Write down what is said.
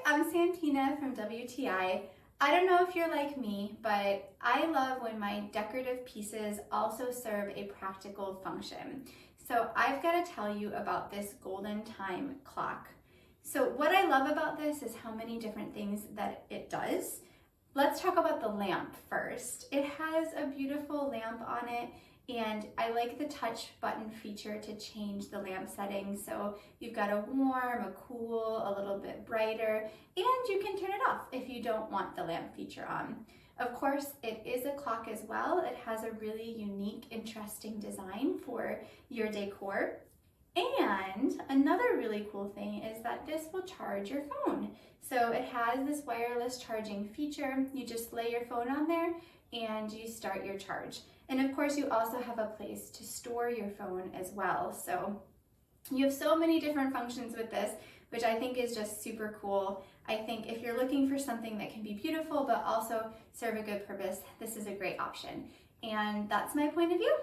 I'm Santina from WTI. I don't know if you're like me, but I love when my decorative pieces also serve a practical function. So I've got to tell you about this golden time clock. So what I love about this is how many different things that it does. Let's talk about the lamp first. It has a beautiful lamp on it, and I like the touch button feature to change the lamp settings. So you've got a warm, a cool, a little bit brighter, and you can turn it off if you don't want the lamp feature on. Of course, it is a clock as well. It has a really unique, interesting design for your decor. And another really cool thing is that this will charge your phone. So it has this wireless charging feature. You just lay your phone on there and you start your charge. And of course, you also have a place to store your phone as well. So you have so many different functions with this, which I think is just super cool. I think if you're looking for something that can be beautiful but also serve a good purpose, this is a great option. And that's my point of view.